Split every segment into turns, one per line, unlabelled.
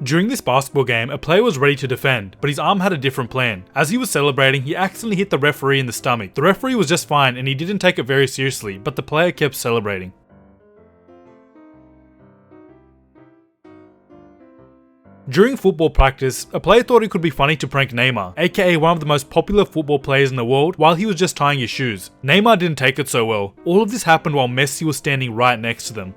During this basketball game, a player was ready to defend, but his arm had a different plan. As he was celebrating, he accidentally hit the referee in the stomach. The referee was just fine and he didn't take it very seriously, but the player kept celebrating. During football practice, a player thought it could be funny to prank Neymar, aka one of the most popular football players in the world, while he was just tying his shoes. Neymar didn't take it so well. All of this happened while Messi was standing right next to them.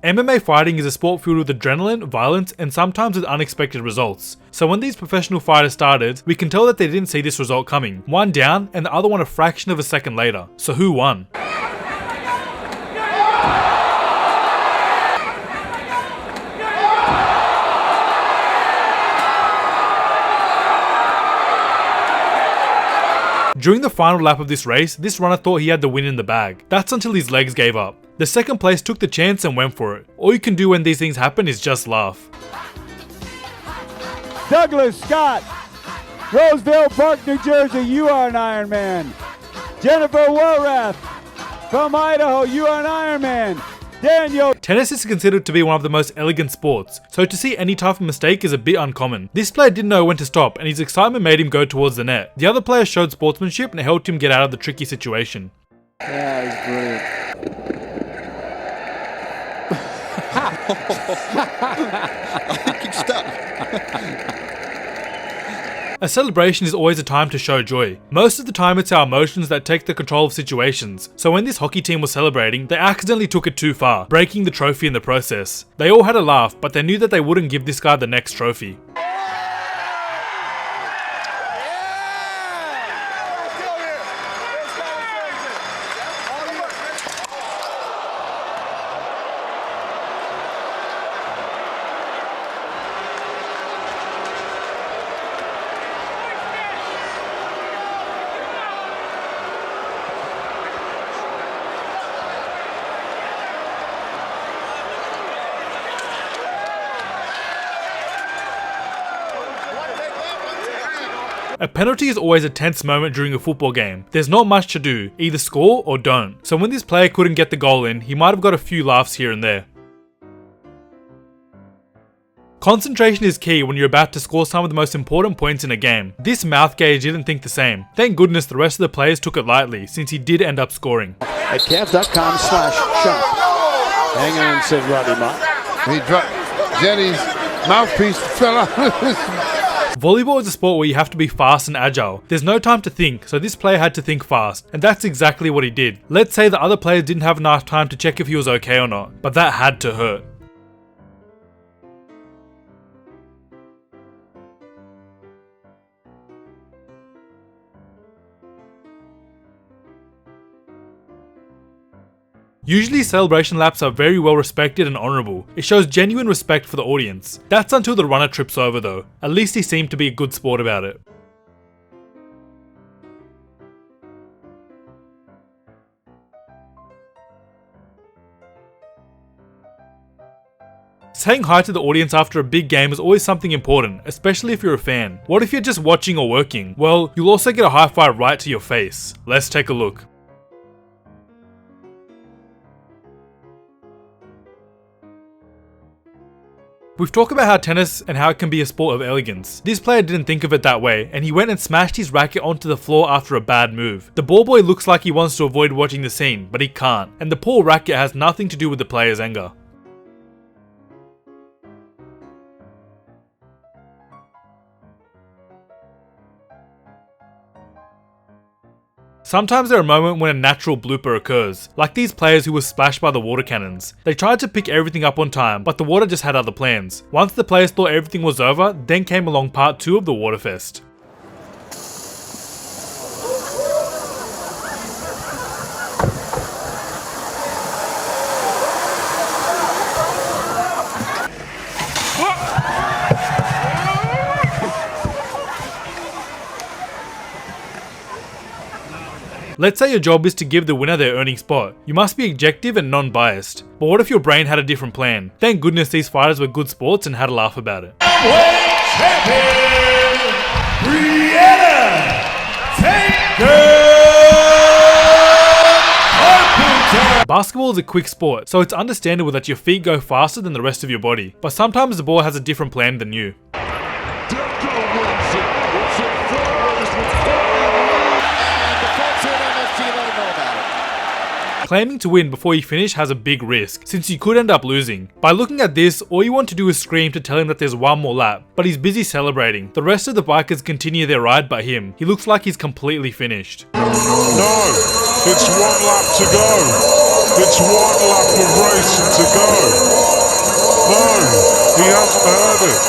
MMA fighting is a sport filled with adrenaline, violence, and sometimes with unexpected results. So when these professional fighters started, we can tell that they didn't see this result coming. One down, and the other one a fraction of a second later. So who won? During the final lap of this race, this runner thought he had the win in the bag. That's until his legs gave up. The second place took the chance and went for it. All you can do when these things happen is just laugh.
Douglas Scott, Roseville Park, New Jersey, you are an Iron Man. Jennifer Warrath from Idaho, you are an Iron Man. Daniel.
Tennis is considered to be one of the most elegant sports, so to see any type of mistake is a bit uncommon. This player didn't know when to stop, and his excitement made him go towards the net. The other player showed sportsmanship and helped him get out of the tricky situation.
Yeah, he's brilliant.
I think it's stuck.
A celebration is always a time to show joy. Most of the time it's our emotions that take the control of situations, so when this hockey team was celebrating, they accidentally took it too far, breaking the trophy in the process. They all had a laugh, but they knew that they wouldn't give this guy the next trophy. A penalty is always a tense moment during a football game. There's not much to do, either score or don't. So when this player couldn't get the goal in, he might have got a few laughs here and there. Concentration is key when you're about to score some of the most important points in a game. This mouth gauge didn't think the same. Thank goodness the rest of the players took it lightly, since he did end up scoring.
At Cavs.com/shop. Hang on, said Robbie Mott.
He dropped Jenny's mouthpiece, fell out.
Volleyball is a sport where you have to be fast and agile. There's no time to think, so this player had to think fast, and that's exactly what he did. Let's say the other players didn't have enough time to check if he was okay or not, but that had to hurt. Usually celebration laps are very well respected and honourable. It shows genuine respect for the audience. That's until the runner trips over though. At least he seemed to be a good sport about it. Saying hi to the audience after a big game is always something important, especially if you're a fan. What if you're just watching or working? Well, you'll also get a high five right to your face. Let's take a look. We've talked about how tennis and how it can be a sport of elegance. This player didn't think of it that way, and he went and smashed his racket onto the floor after a bad move. The ball boy looks like he wants to avoid watching the scene, but he can't, and the poor racket has nothing to do with the player's anger. Sometimes there are moments when a natural blooper occurs, like these players who were splashed by the water cannons. They tried to pick everything up on time, but the water just had other plans. Once the players thought everything was over, then came along part 2 of the Waterfest. Let's say your job is to give the winner their earning spot. You must be objective and non-biased. But what if your brain had a different plan? Thank goodness these fighters were good sports and had a laugh about it.
Heavyweight Champion, Brianna Carpenter.
Basketball is a quick sport, so it's understandable that your feet go faster than the rest of your body. But sometimes the ball has a different plan than you. Claiming to win before you finish has a big risk, since you could end up losing. By looking at this, all you want to do is scream to tell him that there's one more lap, but he's busy celebrating. The rest of the bikers continue their ride but him. He looks like he's completely finished.
No, it's 1 lap to go. It's 1 lap of racing to go. No, he hasn't heard it.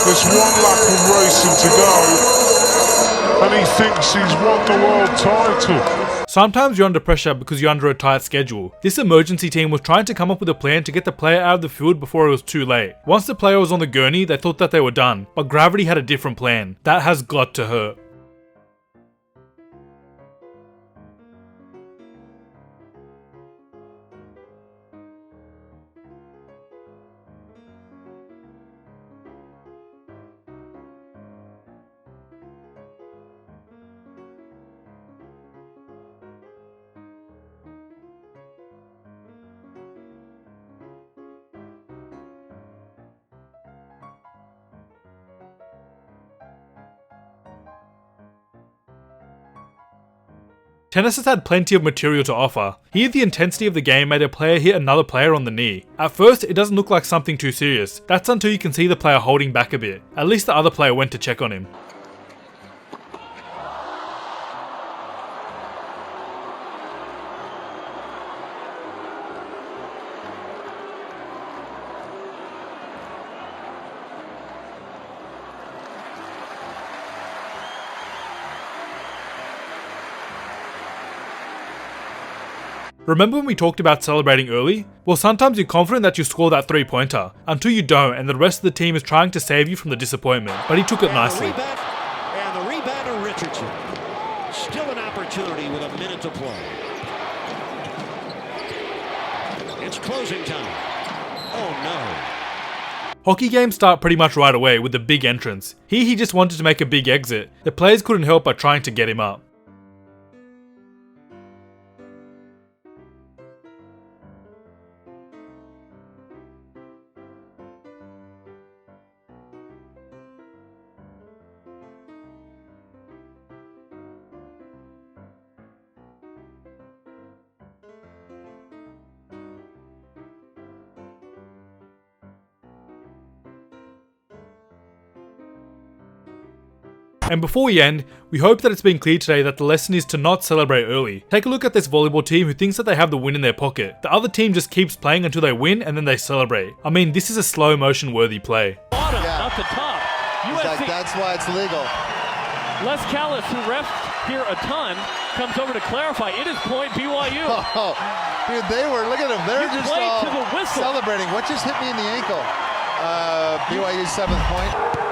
It's 1 lap of racing to go, and he thinks he's won the world title.
Sometimes you're under pressure because you're under a tight schedule. This emergency team was trying to come up with a plan to get the player out of the field before it was too late. Once the player was on the gurney, they thought that they were done, but gravity had a different plan. That has got to hurt. Tennis has had plenty of material to offer. Here the intensity of the game made a player hit another player on the knee. At first it doesn't look like something too serious. That's until you can see the player holding back a bit. At least the other player went to check on him. Remember when we talked about celebrating early? Well, sometimes you're confident that you score that 3-pointer, until you don't and the rest of the team is trying to save you from the disappointment, but he took it nicely.
And the rebounder, Richardson. Still an opportunity with a minute to play. It's closing time. Oh no.
Hockey games start pretty much right away with the big entrance. Here he just wanted to make a big exit. The players couldn't help but trying to get him up. And before we end, we hope that it's been clear today that the lesson is to not celebrate early. Take a look at this volleyball team who thinks that they have the win in their pocket. The other team just keeps playing until they win and then they celebrate. I mean, this is a slow motion worthy play.
Bottom, not the top.
Like, that's why it's legal.
Les Callis, who refs here a ton, comes over to clarify. It is point BYU.
Oh, dude, they were, look at them. They're just all
to the whistle.
celebrating. What just hit me in the ankle? BYU's 7th point.